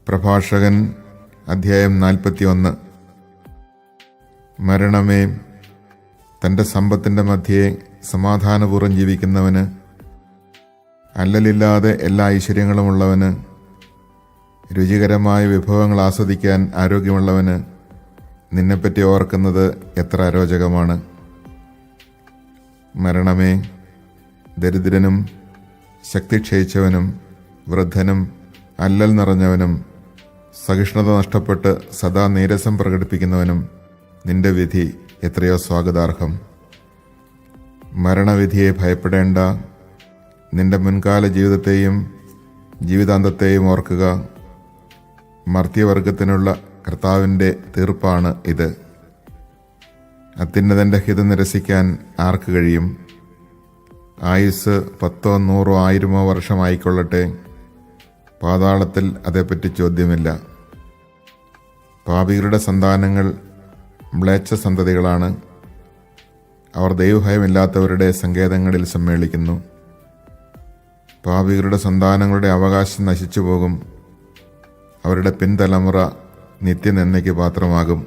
പ്രഭാഷകൻ അധ്യായം 41. മരണമേ, തൻ്റെ സമ്പത്തിൻ്റെ മധ്യേ സമാധാനപൂർവ്വം ജീവിക്കുന്നവന്, അല്ലലില്ലാതെ എല്ലാ ഐശ്വര്യങ്ങളുമുള്ളവന്, രുചികരമായ വിഭവങ്ങൾ ആസ്വദിക്കാൻ ആരോഗ്യമുള്ളവന്, നിന്നെപ്പറ്റി ഓർക്കുന്നത് എത്ര അരോചകമാണ്. മരണമേ, ദരിദ്രനും ശക്തി ക്ഷയിച്ചവനും വൃദ്ധനും അല്ലൽ നിറഞ്ഞവനും സഹിഷ്ണുത നഷ്ടപ്പെട്ട് സദാ നീരസം പ്രകടിപ്പിക്കുന്നവനും നിന്റെ വിധി എത്രയോ സ്വാഗതാർഹം. മരണവിധിയെ ഭയപ്പെടേണ്ട, നിന്റെ മുൻകാല ജീവിതത്തെയും ജീവിതാന്തത്തെയും ഓർക്കുക. മർത്യവർഗത്തിനുള്ള കർത്താവിൻ്റെ തീർപ്പാണ് ഇത്. അത്യുന്നതൻ്റെ ഹിതം നിരസിക്കാൻ ആർക്ക് കഴിയും? ആയുസ് 10, 100, 1000 വർഷമായിക്കൊള്ളട്ടെ, പാതാളത്തിൽ അതേപ്പറ്റി ചോദ്യമില്ല. പാപികളുടെ സന്താനങ്ങൾ മ്ലേച്ഛ സന്തതികളാണ്. അവർ ദൈവഭയമില്ലാത്തവരുടെ സങ്കേതങ്ങളിൽ സമ്മേളിക്കുന്നു. പാപികളുടെ സന്താനങ്ങളുടെ അവകാശം നശിച്ചു പോകും. അവരുടെ പിൻതലമുറ നിത്യനിന്ദയ്ക്ക് പാത്രമാകും.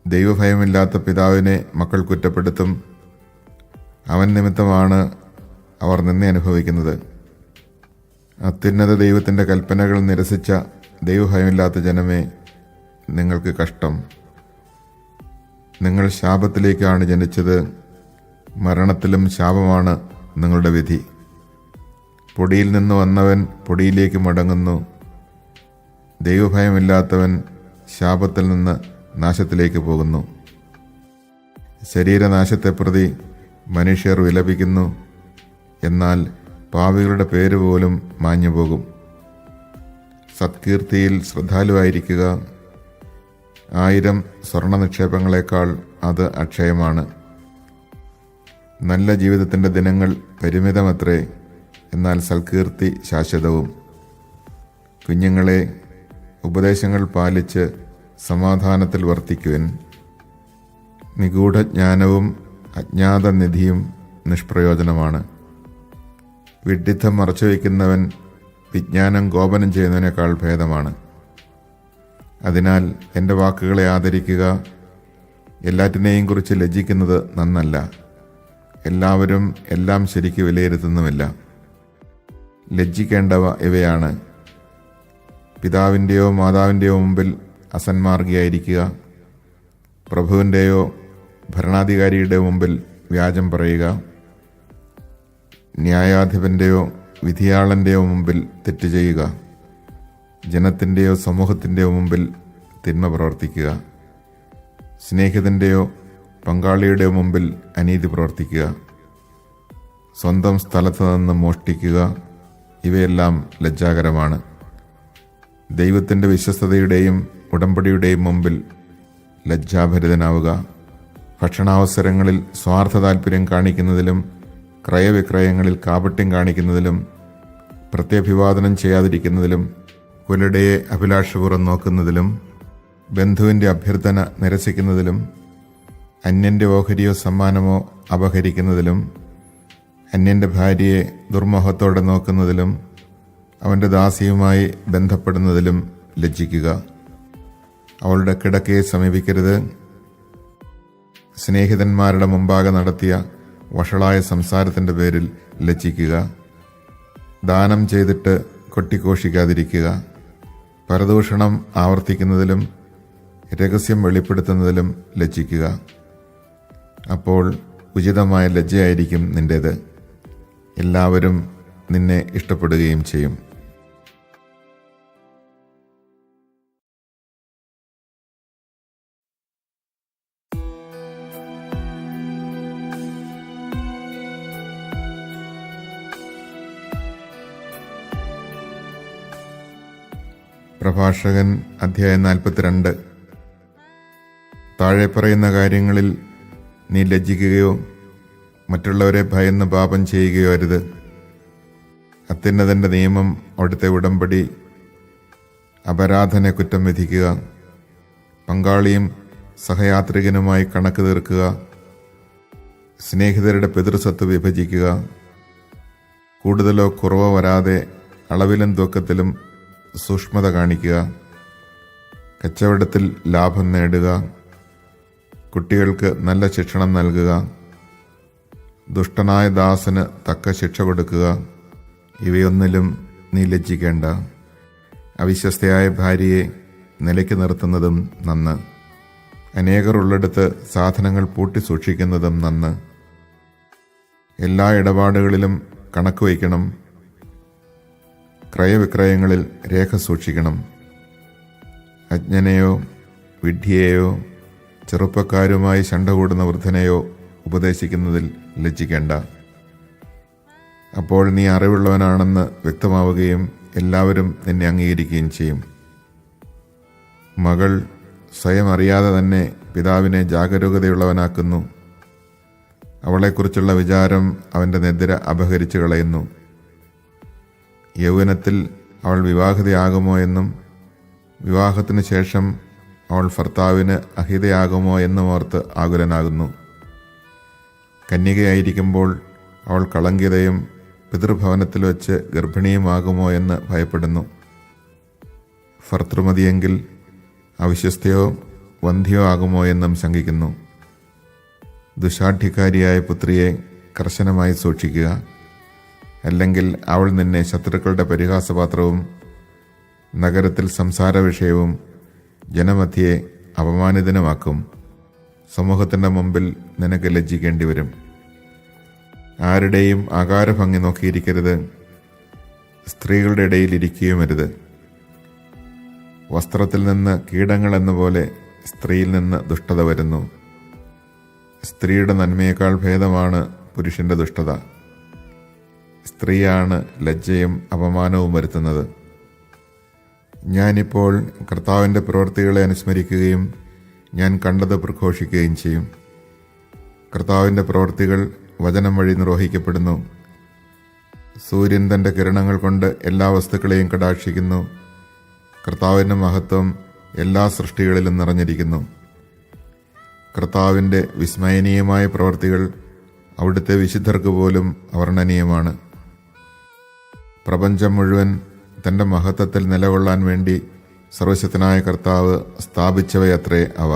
ദൈവഭയമില്ലാത്ത പിതാവിനെ മക്കൾ കുറ്റപ്പെടുത്തും. അവൻ നിമിത്തമാണ് അവർ നിന്നെ അനുഭവിക്കുന്നത്. അത്യുന്നത ദൈവത്തിൻ്റെ കൽപ്പനകൾ നിരസിച്ച ദൈവഭയമില്ലാത്ത ജനമേ, നിങ്ങൾക്ക് കഷ്ടം. നിങ്ങൾ ശാപത്തിലേക്കാണ് ജനിച്ചത്. മരണത്തിലും ശാപമാണ് നിങ്ങളുടെ വിധി. പൊടിയിൽ നിന്ന് വന്നവൻ പൊടിയിലേക്ക് മടങ്ങുന്നു. ദൈവഭയമില്ലാത്തവൻ ശാപത്തിൽ നിന്ന് നാശത്തിലേക്ക് പോകുന്നു. ശരീരനാശത്തെ പ്രതി മനുഷ്യർ വിലപിക്കുന്നു. എന്നാൽ പാപികളുടെ പേര് പോലും മാഞ്ഞുപോകും. സത്കീർത്തിയിൽ ശ്രദ്ധാലുവായിരിക്കുക. 1000 സ്വർണ്ണ നിക്ഷേപങ്ങളെക്കാൾ അത് അക്ഷയമാണ്. നല്ല ജീവിതത്തിൻ്റെ ദിനങ്ങൾ പരിമിതമത്രേ, എന്നാൽ സൽകീർത്തി ശാശ്വതവും. കുഞ്ഞുങ്ങളെ, ഉപദേശങ്ങൾ പാലിച്ച് സമാധാനത്തിൽ വർത്തിക്കുവിൻ. നിഗൂഢജ്ഞാനവും അജ്ഞാത നിധിയും നിഷ്പ്രയോജനമാണ്. വിഡ്ഢിത്തം മറച്ചുവെക്കുന്നവൻ വിജ്ഞാനം ഗോപനം ചെയ്യുന്നതിനേക്കാൾ ഭേദമാണ്. അതിനാൽ എൻ്റെ വാക്കുകളെ ആദരിക്കുക. എല്ലാറ്റിനെയും കുറിച്ച് ലജ്ജിക്കുന്നത് നന്നല്ല. എല്ലാവരും എല്ലാം ശരിക്ക് വിലയിരുത്തുന്നുമില്ല. ലജ്ജിക്കേണ്ടവ ഇവയാണ്: പിതാവിൻ്റെയോ മാതാവിൻ്റെയോ മുമ്പിൽ അസന്മാർഗിയായിരിക്കുക, പ്രഭുവിൻ്റെയോ ഭരണാധികാരിയുടെ മുമ്പിൽ വ്യാജം പറയുക, ന്യായാധിപൻ്റെയോ വിധിയാളൻ്റെയോ മുമ്പിൽ തെറ്റ് ചെയ്യുക, ജനത്തിൻ്റെയോ സമൂഹത്തിൻ്റെയോ മുമ്പിൽ തിന്മ പ്രവർത്തിക്കുക, സ്നേഹിതൻ്റെയോ പങ്കാളിയുടെയോ മുമ്പിൽ അനീതി പ്രവർത്തിക്കുക, സ്വന്തം സ്ഥലത്ത് നിന്ന് മോഷ്ടിക്കുക. ഇവയെല്ലാം ലജ്ജാകരമാണ്. ദൈവത്തിൻ്റെ വിശ്വസ്തതയുടെയും ഉടമ്പടിയുടെയും മുമ്പിൽ ലജ്ജാഭരിതനാവുക. ഭക്ഷണാവസരങ്ങളിൽ സ്വാർത്ഥ താൽപര്യം കാണിക്കുന്നതിലും ക്രയവിക്രയങ്ങളിൽ കാപട്യം കാണിക്കുന്നതിലും പ്രത്യഭിവാദനം ചെയ്യാതിരിക്കുന്നതിലും കുലടയെ അഭിലാഷപൂർവ്വം നോക്കുന്നതിലും ബന്ധുവിൻ്റെ അഭ്യർത്ഥന നിരസിക്കുന്നതിലും അന്യൻ്റെ ഓഹരിയോ സമ്മാനമോ അപഹരിക്കുന്നതിലും അന്യൻ്റെ ഭാര്യയെ ദുർമോഹത്തോടെ നോക്കുന്നതിലും അവൻ്റെ ദാസിയുമായി ബന്ധപ്പെടുന്നതിലും ലജ്ജിക്കുക. അവളുടെ കിടക്കയെ സമീപിക്കരുത്. സ്നേഹിതന്മാരുടെ മുമ്പാകെ നടത്തിയ വഷളായ സംസാരത്തിൻ്റെ പേരിൽ ലജ്ജിക്കുക. ദാനം ചെയ്തിട്ട് കൊട്ടിഘോഷിക്കാതിരിക്കുക. പരദൂഷണം ആവർത്തിക്കുന്നതിലും രഹസ്യം വെളിപ്പെടുത്തുന്നതിലും ലജ്ജിക്കുക. അപ്പോൾ ഉചിതമായ ലജ്ജയായിരിക്കും നിൻ്റേത്. എല്ലാവരും നിന്നെ ഇഷ്ടപ്പെടുകയും ചെയ്യും. പ്രഭാഷകൻ അധ്യായം 42. താഴെ പറയുന്ന കാര്യങ്ങളിൽ നീ ലജ്ജിക്കുകയോ മറ്റുള്ളവരെ ഭയന്ന് പാപം ചെയ്യുകയോ അരുത്. അത്യുന്നതൻ്റെ നിയമം, അവിടുത്തെ ഉടമ്പടി, അപരാധനെ കുറ്റം വിധിക്കുക. പങ്കാളിയും സഹയാത്രികനുമായി കണക്ക് തീർക്കുക. സ്നേഹിതരുടെ പിതൃസ്വത്ത് വിഭജിക്കുക. കൂടുതലോ കുറവോ വരാതെ അളവിലും തൂക്കത്തിലും സൂക്ഷ്മത കാണിക്കുക, കച്ചവടത്തിൽ ലാഭം നേടുക, കുട്ടികൾക്ക് നല്ല ശിക്ഷണം നൽകുക, ദുഷ്ടനായ ദാസന് തക്ക ശിക്ഷ കൊടുക്കുക. ഇവയൊന്നിലും നീ ലജ്ജിക്കേണ്ട. അവിശ്വസ്തയായ ഭാര്യയെ നിലയ്ക്ക് നിർത്തുന്നതും നന്ന്. അനേകർ ഉള്ളിടത്ത് സാധനങ്ങൾ പൂട്ടി സൂക്ഷിക്കുന്നതും നന്ന്. എല്ലാ ഇടപാടുകളിലും കണക്ക് വയ്ക്കണം. ക്രയവിക്രയങ്ങളിൽ രേഖ സൂക്ഷിക്കണം. അജ്ഞനെയോ വിഡ്ഢിയെയോ ചെറുപ്പക്കാരുമായി ശണ്ട കൂടുന്ന വൃദ്ധനെയോ ഉപദേശിക്കുന്നതിൽ ലജ്ജിക്കേണ്ട. അപ്പോൾ നീ അറിവുള്ളവനാണെന്ന് വ്യക്തമാവുകയും എല്ലാവരും നിന്നെ അംഗീകരിക്കുകയും ചെയ്യും. മകൾ സ്വയം അറിയാതെ തന്നെ പിതാവിനെ ജാഗരൂകതയുള്ളവനാക്കുന്നു. അവളെക്കുറിച്ചുള്ള വിചാരം അവൻ്റെ നിദ്ര അപഹരിച്ചു കളയുന്നു. യൗവനത്തിൽ അവൾ വിവാഹിതയാകുമോ എന്നും വിവാഹത്തിന് ശേഷം അവൾ ഭർത്താവിന് അഹിതയാകുമോ എന്നും ഓർത്ത് ആകുലനാകുന്നു. കന്യകയായിരിക്കുമ്പോൾ അവൾ കളങ്കിതയും പിതൃഭവനത്തിൽ വെച്ച് ഗർഭിണിയുമാകുമോ എന്ന് ഭയപ്പെടുന്നു. ഭർത്തൃമതിയെങ്കിൽ അവിശ്വസ്തയോ വന്ധ്യയോ ആകുമോ എന്നും ശങ്കിക്കുന്നു. ദുശാഠ്യക്കാരിയായ പുത്രിയെ കർശനമായി സൂക്ഷിക്കുക, അല്ലെങ്കിൽ അവൾ നിന്നെ ശത്രുക്കളുടെ പരിഹാസപാത്രവും നഗരത്തിൽ സംസാര വിഷയവും ജനമധ്യയെ അപമാനിതനുമാക്കും. സമൂഹത്തിൻ്റെ മുമ്പിൽ നിനക്ക് ലജ്ജിക്കേണ്ടി വരും. ആരുടെയും ആകാരഭംഗി നോക്കിയിരിക്കരുത്. സ്ത്രീകളുടെ ഇടയിൽ ഇരിക്കുകയുമരുത്. വസ്ത്രത്തിൽ നിന്ന് കീടങ്ങൾ എന്ന പോലെ സ്ത്രീയിൽ നിന്ന് ദുഷ്ടത വരുന്നു. സ്ത്രീയുടെ നന്മയേക്കാൾ ഭേദമാണ് പുരുഷന്റെ ദുഷ്ടത. സ്ത്രീയാണ് ലജ്ജയും അപമാനവും വരുത്തുന്നത്. ഞാനിപ്പോൾ കർത്താവിൻ്റെ പ്രവൃത്തികളെ അനുസ്മരിക്കുകയും ഞാൻ കണ്ടത് പ്രഘോഷിക്കുകയും ചെയ്യും. കർത്താവിൻ്റെ പ്രവൃത്തികൾ വചനം വഴി നിർവഹിക്കപ്പെടുന്നു. സൂര്യൻ തൻ്റെ കിരണങ്ങൾ കൊണ്ട് എല്ലാ വസ്തുക്കളെയും കടാക്ഷിക്കുന്നു. കർത്താവിൻ്റെ മഹത്വം എല്ലാ സൃഷ്ടികളിലും നിറഞ്ഞിരിക്കുന്നു. കർത്താവിൻ്റെ വിസ്മയനീയമായ പ്രവൃത്തികൾ അവിടുത്തെ വിശുദ്ധർക്ക് പോലും അവർണ്ണനീയമാണ്. പ്രപഞ്ചം മുഴുവൻ തൻ്റെ മഹത്വത്തിൽ നിലകൊള്ളാൻ വേണ്ടി സർവശക്തനായ കർത്താവ് സ്ഥാപിച്ചവയത്രേ അവ.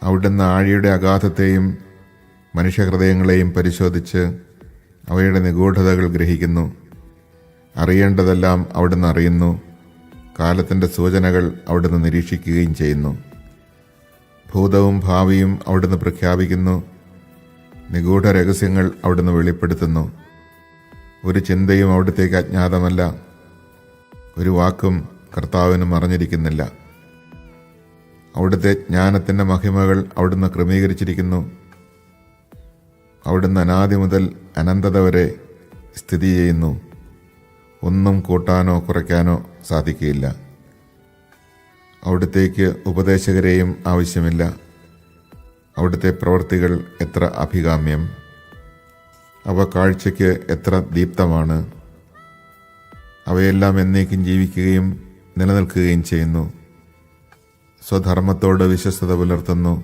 അവിടുന്ന് ആഴിയുടെ അഗാധത്തെയും മനുഷ്യഹൃദയങ്ങളെയും പരിശോധിച്ച് അവയുടെ നിഗൂഢതകൾ ഗ്രഹിക്കുന്നു. അറിയേണ്ടതെല്ലാം അവിടുന്ന് അറിയുന്നു. കാലത്തിൻ്റെ സൂചനകൾ അവിടുന്ന് നിരീക്ഷിക്കുകയും ചെയ്യുന്നു. ഭൂതവും ഭാവിയും അവിടുന്ന് പ്രഖ്യാപിക്കുന്നു. നിഗൂഢ രഹസ്യങ്ങൾ അവിടുന്ന് വെളിപ്പെടുത്തുന്നു. ഒരു ചിന്തയും അവിടുത്തേക്ക് അജ്ഞാതമല്ല. ഒരു വാക്കും കർത്താവിന് മറഞ്ഞിരിക്കുന്നില്ല. അവിടുത്തെ ജ്ഞാനത്തിൻ്റെ മഹിമകൾ അവിടുന്ന് ക്രമീകരിച്ചിരിക്കുന്നു. അവിടുന്ന് അനാദി മുതൽ അനന്തത വരെ സ്ഥിതി ചെയ്യുന്നു. ഒന്നും കൂട്ടാനോ കുറയ്ക്കാനോ സാധിക്കുകയില്ല. അവിടുത്തേക്ക് ഉപദേശകരെയും ആവശ്യമില്ല. അവിടുത്തെ പ്രവൃത്തികൾ എത്ര അഭികാമ്യം! അവ കാഴ്ചയ്ക്ക് എത്ര ദീപ്തമാണ്! അവയെല്ലാം എന്നേക്കും ജീവിക്കുകയും നിലനിൽക്കുകയും ചെയ്യുന്നു. സ്വധർമ്മത്തോട് വിശ്വസ്തത പുലർത്തുന്നു.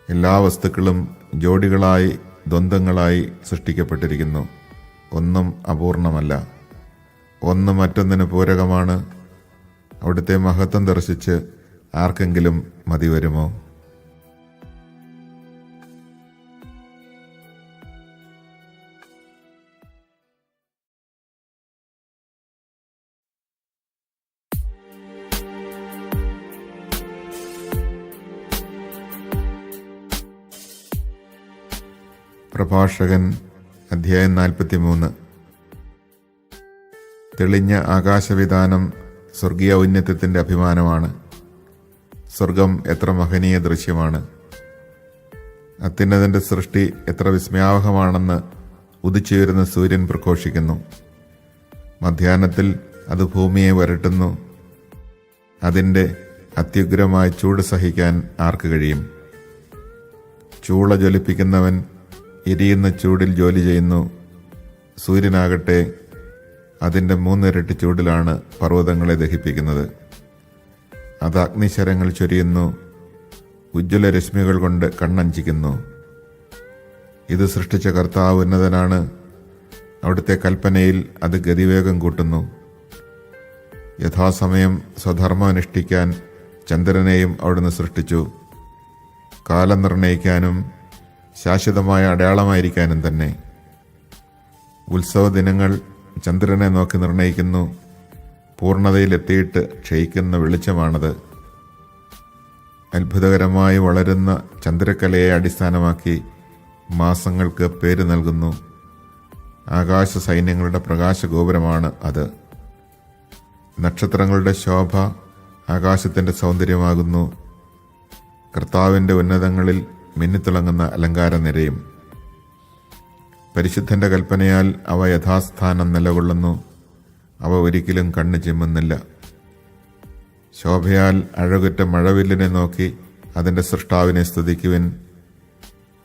എല്ലാ വസ്തുക്കളും ജോഡികളായി ദ്വന്ദ്ങ്ങളായി സൃഷ്ടിക്കപ്പെട്ടിരിക്കുന്നു. ഒന്നും അപൂർണമല്ല. ഒന്ന് മറ്റൊന്നിന് പൂരകമാണ്. അവിടുത്തെ മഹത്വം ദർശിച്ച് ആർക്കെങ്കിലും മതി വരുമോ? പ്രഭാഷകൻ അധ്യായം 43. തെളിഞ്ഞ ആകാശവിധാനം സ്വർഗീയ ഔന്നത്യത്തിൻ്റെ അഭിമാനമാണ്. സ്വർഗം എത്ര മഹനീയ ദൃശ്യമാണ്! അത്യുന്നതൻ്റെ സൃഷ്ടി എത്ര വിസ്മയാവഹമാണെന്ന് ഉദിച്ചുയരുന്ന സൂര്യൻ പ്രഘോഷിക്കുന്നു. മധ്യാഹ്നത്തിൽ അത് ഭൂമിയെ വരട്ടുന്നു. അതിൻ്റെ അത്യുഗ്രമായ ചൂട് സഹിക്കാൻ ആർക്ക് കഴിയും? ചൂള ജ്വലിപ്പിക്കുന്നവൻ എരിയുന്ന ചൂടിൽ ജോലി ചെയ്യുന്നു. സൂര്യനാകട്ടെ അതിൻ്റെ 3 ഇരട്ടി ചൂടിലാണ് പർവ്വതങ്ങളെ ദഹിപ്പിക്കുന്നത്. അത് അഗ്നിശരങ്ങൾ ചൊരിയുന്നു. ഉജ്ജ്വല രശ്മികൾ കൊണ്ട് കണ്ണഞ്ചിക്കുന്നു. ഇത് സൃഷ്ടിച്ച കർത്താവ് ഉന്നതനാണ്. അവിടുത്തെ കൽപ്പനയിൽ അത് ഗതിവേഗം കൂട്ടുന്നു. യഥാസമയം സ്വധർമ്മം അനുഷ്ഠിക്കാൻ ചന്ദ്രനെയും അവിടുന്ന് സൃഷ്ടിച്ചു. കാലം നിർണയിക്കാനും ശാശ്വതമായ അടയാളമായിരിക്കാനും തന്നെ. ഉത്സവ ദിനങ്ങൾ ചന്ദ്രനെ നോക്കി നിർണയിക്കുന്നു. പൂർണ്ണതയിലെത്തിയിട്ട് ക്ഷയിക്കുന്ന വെളിച്ചമാണത്. അത്ഭുതകരമായി വളരുന്ന ചന്ദ്രക്കലയെ അടിസ്ഥാനമാക്കി മാസങ്ങൾക്ക് പേര് നൽകുന്നു. ആകാശ സൈന്യങ്ങളുടെ പ്രകാശഗോപുരമാണ് അത്. നക്ഷത്രങ്ങളുടെ ശോഭ ആകാശത്തിൻ്റെ സൗന്ദര്യമാകുന്നു. കർത്താവിൻ്റെ ഉന്നതങ്ങളിൽ മിന്നിത്തിളങ്ങുന്ന അലങ്കാരനിരയും. പരിശുദ്ധന്റെ കൽപ്പനയാൽ അവ യഥാസ്ഥാനം നിലകൊള്ളുന്നു. അവ ഒരിക്കലും കണ്ണു ചിമ്മുന്നില്ല. ശോഭയാൽ അഴകുറ്റ മഴവില്ലിനെ നോക്കി അതിൻ്റെ സൃഷ്ടാവിനെ സ്തുതിക്കുവിൻ.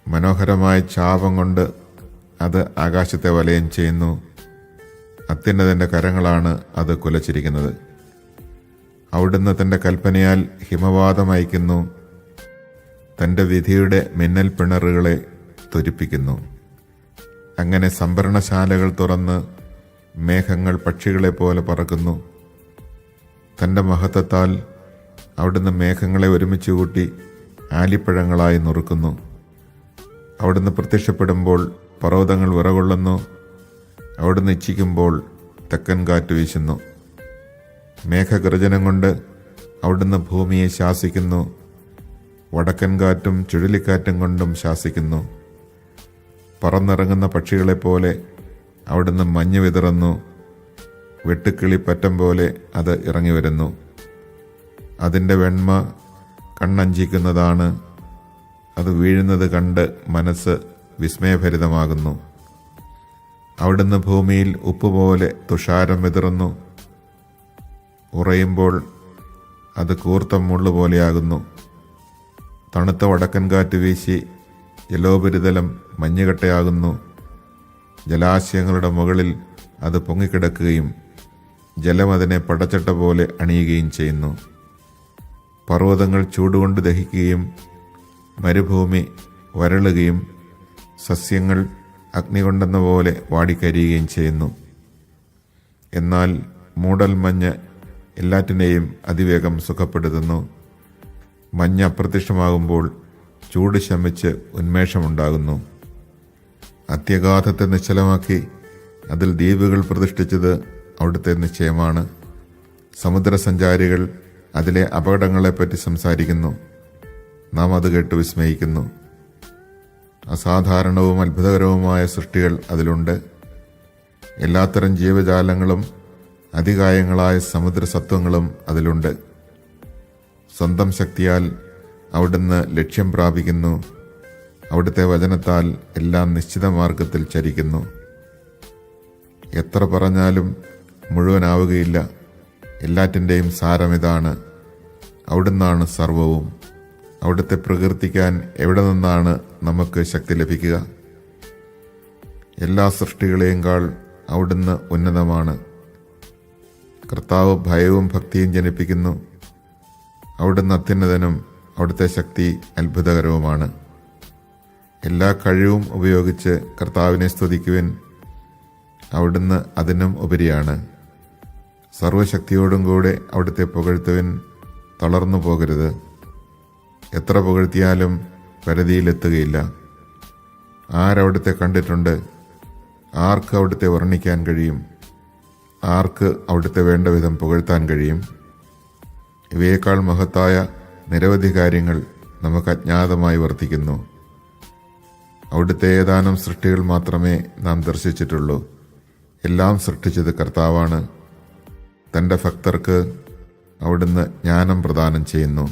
മനോഹരമായ ചാപം കൊണ്ട് അത് ആകാശത്തെ വലയം ചെയ്യുന്നു. അത്യുന്നതന്റെ കരങ്ങളാണ് അത് കുലച്ചിരിക്കുന്നത്. അവിടുന്ന് തൻ്റെ കൽപ്പനയാൽ ഹിമവാതം അയക്കുന്നു. തൻ്റെ വിധിയുടെ മിന്നൽ പിണറുകളെ ത്വരിപ്പിക്കുന്നു. അങ്ങനെ സംഭരണശാലകൾ തുറന്ന് മേഘങ്ങൾ പക്ഷികളെ പോലെ പറക്കുന്നു. തൻ്റെ മഹത്വത്താൽ അവിടുന്ന് മേഘങ്ങളെ ഒരുമിച്ച് കൂട്ടി ആലിപ്പഴങ്ങളായി നുറുക്കുന്നു. അവിടുന്ന് പ്രത്യക്ഷപ്പെടുമ്പോൾ പർവ്വതങ്ങൾ വിറകൊള്ളുന്നു. അവിടുന്ന് ഇച്ഛിക്കുമ്പോൾ തെക്കൻ കാറ്റ് വീശുന്നു. മേഘഗർജനം കൊണ്ട് അവിടുന്ന് ഭൂമിയെ ശാസിക്കുന്നു. വടക്കൻ കാറ്റും ചുഴലിക്കാറ്റും കൊണ്ടും ശാസിക്കുന്നു. പറന്നിറങ്ങുന്ന പക്ഷികളെപ്പോലെ അവിടുന്ന് മഞ്ഞ് വിതറുന്നു. വെട്ടുക്കിളി പറ്റം പോലെ അത് ഇറങ്ങി വരുന്നു. അതിൻ്റെ വെണ്മ കണ്ണഞ്ചിക്കുന്നതാണ്. അത് വീഴുന്നത് കണ്ട് മനസ്സ് വിസ്മയഭരിതമാകുന്നു. അവിടുന്ന് ഭൂമിയിൽ ഉപ്പുപോലെ തുഷാരം വിതറുന്നു. ഉറയുമ്പോൾ അത് കൂർത്ത മുള്ളുപോലെയാകുന്നു. തണുത്ത വടക്കൻ കാറ്റ് വീശി ജലോപരിതലം മഞ്ഞുകട്ടയാകുന്നു. ജലാശയങ്ങളുടെ മുകളിൽ അത് പൊങ്ങിക്കിടക്കുകയും ജലം അതിനെ പടച്ചട്ട പോലെ അണിയുകയും ചെയ്യുന്നു. പർവ്വതങ്ങൾ ചൂടുകൊണ്ട് ദഹിക്കുകയും മരുഭൂമി വരളുകയും സസ്യങ്ങൾ അഗ്നി കൊണ്ടെന്ന പോലെ വാടിക്കരിയുകയും ചെയ്യുന്നു. എന്നാൽ മൂടൽമഞ്ഞ് എല്ലാറ്റിനെയും അതിവേഗം സുഖപ്പെടുത്തുന്നു. മഞ്ഞ് അപ്രത്യക്ഷമാകുമ്പോൾ ചൂട് ശമിച്ച് ഉന്മേഷമുണ്ടാകുന്നു. അത്യഗാധത്തെ നിശ്ചലമാക്കി അതിൽ ദ്വീപുകൾ പ്രതിഷ്ഠിച്ചത് അവിടുത്തെ നിശ്ചയമാണ്. സമുദ്രസഞ്ചാരികൾ അതിലെ അപകടങ്ങളെപ്പറ്റി സംസാരിക്കുന്നു. നാം അത് കേട്ട് വിസ്മയിക്കുന്നു. അസാധാരണവും അത്ഭുതകരവുമായ സൃഷ്ടികൾ അതിലുണ്ട്. എല്ലാത്തരം ജീവജാലങ്ങളും അതികായങ്ങളായ സമുദ്രസത്വങ്ങളും അതിലുണ്ട്. സ്വന്തം ശക്തിയാൽ അവിടുന്ന് ലക്ഷ്യം പ്രാപിക്കുന്നു. അവിടുത്തെ വചനത്താൽ എല്ലാം നിശ്ചിത മാർഗത്തിൽ ചരിക്കുന്നു. എത്ര പറഞ്ഞാലും മുഴുവനാവുകയില്ല. എല്ലാറ്റിൻ്റെയും സാരമിതാണ്: അവിടുന്നാണ് സർവവും. അവിടുത്തെ പ്രകീർത്തിക്കാൻ എവിടെ നിന്നാണ് നമുക്ക് ശക്തി ലഭിക്കുക? എല്ലാ സൃഷ്ടികളെയുംകാൾ അവിടുന്ന് ഉന്നതമാണ്. കർത്താവ് ഭയവും ഭക്തിയും ജനിപ്പിക്കുന്നു. അവിടുന്ന് അത്യുന്നതനും അവിടുത്തെ ശക്തി അത്ഭുതകരവുമാണ്. എല്ലാ കഴിവും ഉപയോഗിച്ച് കർത്താവിനെ സ്തുതിക്കുവിൻ. അവിടുന്ന് അതിനും ഉപരിയാണ്. സർവശക്തിയോടും കൂടെ അവിടുത്തെ പുകഴ്ത്തുവിൻ. തളർന്നു പോകരുത്. എത്ര പുകഴ്ത്തിയാലും പരിധിയിലെത്തുകയില്ല. ആരവിടുത്തെ കണ്ടിട്ടുണ്ട്? ആർക്ക് അവിടുത്തെ വർണ്ണിക്കാൻ കഴിയും? ആർക്ക് അവിടുത്തെ വേണ്ട വിധം പുകഴ്ത്താൻ കഴിയും? ഇവയേക്കാൾ മഹത്തായ നിരവധി കാര്യങ്ങൾ നമുക്ക് അജ്ഞാതമായി വർത്തിക്കുന്നു. അവിടുത്തെ ഏതാനും സൃഷ്ടികൾ മാത്രമേ നാം ദർശിച്ചിട്ടുള്ളൂ. എല്ലാം സൃഷ്ടിച്ചത് കർത്താവാണ്. തൻ്റെ ഭക്തർക്ക് അവിടുന്ന് ജ്ഞാനം പ്രദാനം ചെയ്യുന്നു.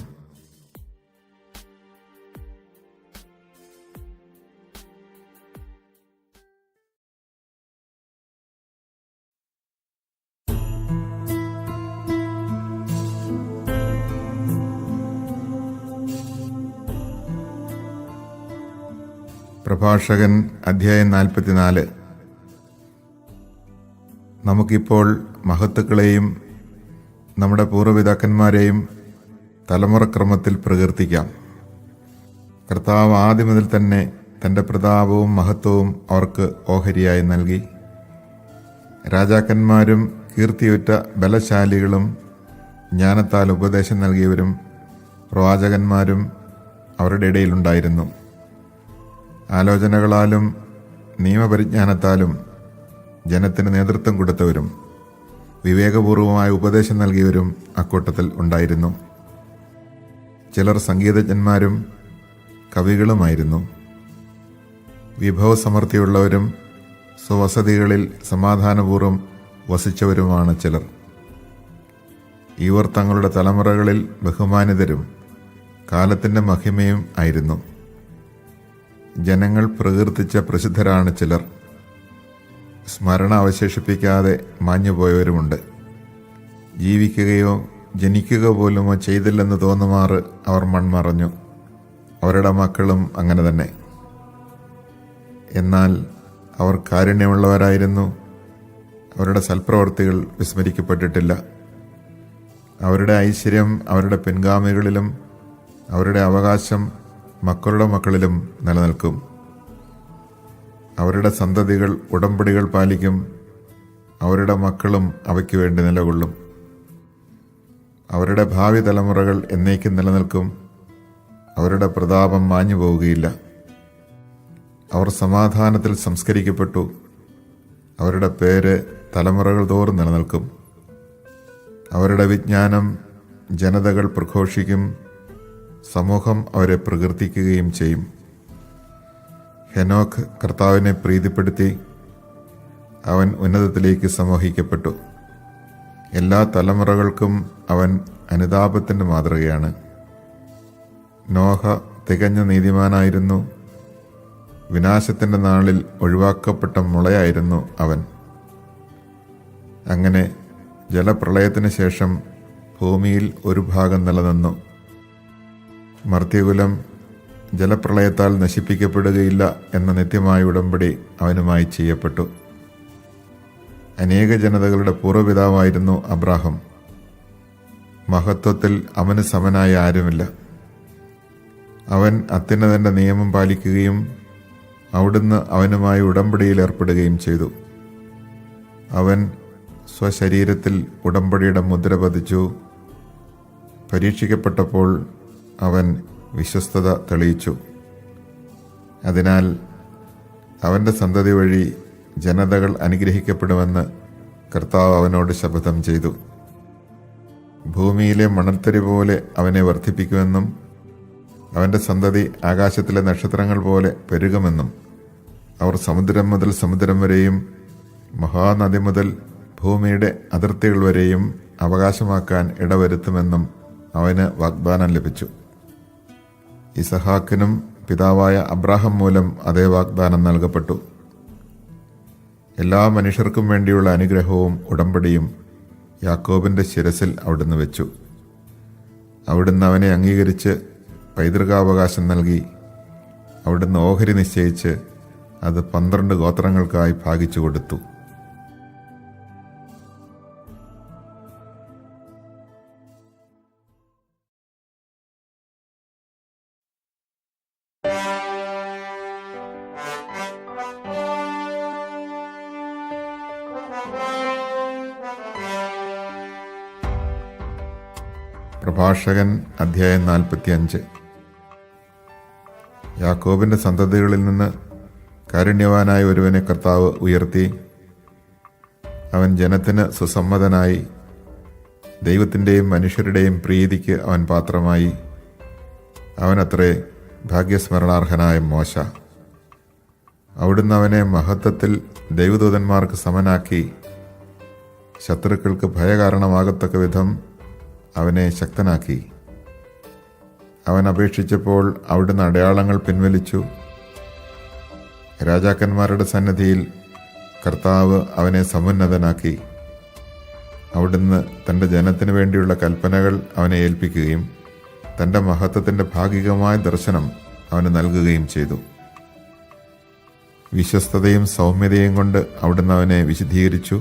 പ്രഭാഷകൻ അധ്യായം 44. നമുക്കിപ്പോൾ മഹത്തുക്കളെയും നമ്മുടെ പൂർവ്വപിതാക്കന്മാരെയും തലമുറക്രമത്തിൽ പ്രകീർത്തിക്കാം. കർത്താവ് ആദ്യം മുതൽ തന്നെ തൻ്റെ പ്രതാപവും മഹത്വവും അവർക്ക് ഓഹരിയായി നൽകി. രാജാക്കന്മാരും കീർത്തിയുറ്റ ബലശാലികളും ജ്ഞാനത്താൽ ഉപദേശം നൽകിയവരും പ്രവാചകന്മാരും അവരുടെ ഇടയിലുണ്ടായിരുന്നു. ആലോചനകളാലും നിയമപരിജ്ഞാനത്താലും ജനത്തിന് നേതൃത്വം കൊടുത്തവരും വിവേകപൂർവമായ ഉപദേശം നൽകിയവരും അക്കൂട്ടത്തിൽ ഉണ്ടായിരുന്നു. ചിലർ സംഗീതജ്ഞന്മാരും കവികളുമായിരുന്നു. വിഭവസമൃദ്ധിയുള്ളവരും സ്വവസതികളിൽ സമാധാനപൂർവ്വം വസിച്ചവരുമാണ് ചിലർ. ഇവർ തങ്ങളുടെ തലമുറകളിൽ ബഹുമാനിതരും കാലത്തിൻ്റെ മഹിമയും ആയിരുന്നു. ജനങ്ങൾ പ്രകീർത്തിച്ച പ്രസിദ്ധരാണ് ചിലർ. സ്മരണ അവശേഷിപ്പിക്കാതെ മാഞ്ഞുപോയവരുമുണ്ട്. ജീവിക്കുകയോ ജനിക്കുക പോലുമോ ചെയ്തില്ലെന്ന് തോന്നുമാറ് അവർ മൺമറഞ്ഞു. അവരുടെ മക്കളും അങ്ങനെ തന്നെ. എന്നാൽ അവർ കാരുണ്യമുള്ളവരായിരുന്നു. അവരുടെ സൽപ്രവർത്തികൾ വിസ്മരിക്കപ്പെട്ടിട്ടില്ല. അവരുടെ ഐശ്വര്യം അവരുടെ പിൻഗാമികളിലും അവരുടെ അവകാശം മക്കളുടെ മക്കളിലും നിലനിൽക്കും. അവരുടെ സന്തതികൾ ഉടമ്പടികൾ പാലിക്കും. അവരുടെ മക്കളും അവയ്ക്ക് വേണ്ടി നിലകൊള്ളും. അവരുടെ ഭാവി തലമുറകൾ എന്നേക്കും നിലനിൽക്കും. അവരുടെ പ്രതാപം മാഞ്ഞു പോവുകയില്ല. അവർ സമാധാനത്തിൽ സംസ്കരിക്കപ്പെട്ടു. അവരുടെ പേര് തലമുറകൾ തോറും നിലനിൽക്കും. അവരുടെ വിജ്ഞാനം ജനതകൾ പ്രഘോഷിക്കും. സമൂഹം അവരെ പ്രകീർത്തിക്കുകയും ചെയ്യും. ഹെനോക്ക് കർത്താവിനെ പ്രീതിപ്പെടുത്തി. അവൻ ഉന്നതത്തിലേക്ക് സമൂഹിക്കപ്പെട്ടു. എല്ലാ തലമുറകൾക്കും അവൻ അനുതാപത്തിൻ്റെ മാതൃകയാണ്. നോഹ തികഞ്ഞ നീതിമാനായിരുന്നു. വിനാശത്തിൻ്റെ നാളിൽ ഒഴിവാക്കപ്പെട്ട മുളയായിരുന്നു അവൻ. അങ്ങനെ ജലപ്രളയത്തിന് ശേഷം ഭൂമിയിൽ ഒരു ഭാഗം നിലനിന്നു. മർത്യകുലം ജലപ്രളയത്താൽ നശിപ്പിക്കപ്പെടുകയില്ല എന്ന നിത്യമായ ഉടമ്പടി അവനുമായി ചെയ്യപ്പെട്ടു. അനേക ജനതകളുടെ പൂർവ്വപിതാവായിരുന്നു അബ്രാഹം. മഹത്വത്തിൽ അവന് സമനായ ആരുമില്ല. അവൻ അത്യുന്നതന്റെ നിയമം പാലിക്കുകയും അവിടുന്ന് അവനുമായി ഉടമ്പടിയിൽ ഏർപ്പെടുകയും ചെയ്തു. അവൻ സ്വശരീരത്തിൽ ഉടമ്പടിയുടെ മുദ്ര പതിച്ചു. പരീക്ഷിക്കപ്പെട്ടപ്പോൾ അവൻ വിശ്വസ്തത തെളിയിച്ചു. അതിനാൽ അവൻ്റെ സന്തതി വഴി ജനതകൾ അനുഗ്രഹിക്കപ്പെടുമെന്ന് കർത്താവ് അവനോട് ശപഥം ചെയ്തു. ഭൂമിയിലെ മണൽത്തരി പോലെ അവനെ വർദ്ധിപ്പിക്കുമെന്നും അവൻ്റെ സന്തതി ആകാശത്തിലെ നക്ഷത്രങ്ങൾ പോലെ പെരുകുമെന്നും അവർ സമുദ്രം മുതൽ സമുദ്രം വരെയും മഹാനദി മുതൽ ഭൂമിയുടെ അതിർത്തികൾ വരെയും അവകാശമാക്കാൻ ഇടവരുത്തുമെന്നും അവന് വാഗ്ദാനം ലഭിച്ചു. ഇസഹാക്കിനും പിതാവായ അബ്രാഹം മൂലം അതേ വാഗ്ദാനം നൽകപ്പെട്ടു. എല്ലാ മനുഷ്യർക്കും വേണ്ടിയുള്ള അനുഗ്രഹവും ഉടമ്പടിയും യാക്കോബിൻ്റെ ശിരസിൽ അവിടുന്ന് വെച്ചു. അവിടുന്ന് അവനെ അംഗീകരിച്ച് പൈതൃകാവകാശം നൽകി. അവിടുന്ന് ഓഹരി നിശ്ചയിച്ച് അത് 12 ഗോത്രങ്ങൾക്കായി ഭാഗിച്ചു കൊടുത്തു. പ്രഭാഷകൻ അധ്യായം 45. യാക്കോബിൻ്റെ സന്തതികളിൽ നിന്ന് കാരുണ്യവാനായ ഒരുവനെ കർത്താവ് ഉയർത്തി. അവൻ ജനത്തിന് സുസമ്മതനായി. ദൈവത്തിൻ്റെയും മനുഷ്യരുടെയും പ്രീതിക്ക് അവൻ പാത്രമായി. അവനത്രേ ഭാഗ്യസ്മരണാർഹനായ മോശ. അവിടുന്ന് അവനെ മഹത്വത്തിൽ ദൈവദൂതന്മാർക്ക് സമനാക്കി. ശത്രുക്കൾക്ക് ഭയകാരണമാകത്തക്ക വിധം അവനെ ശക്തനാക്കി. അവൻ അപേക്ഷിച്ചപ്പോൾ അവിടുന്ന് അടയാളങ്ങൾ പിൻവലിച്ചു. രാജാക്കന്മാരുടെ സന്നിധിയിൽ കർത്താവ് അവനെ സമുന്നതനാക്കി. അവിടുന്ന് തൻ്റെ ജനത്തിനു വേണ്ടിയുള്ള കൽപ്പനകൾ അവനെ ഏൽപ്പിക്കുകയും തൻ്റെ മഹത്വത്തിൻ്റെ ഭാഗികമായ ദർശനം അവന് നൽകുകയും ചെയ്തു. വിശ്വസ്തതയും സൗമ്യതയും കൊണ്ട് അവിടുന്ന് അവനെ വിശദീകരിച്ചു.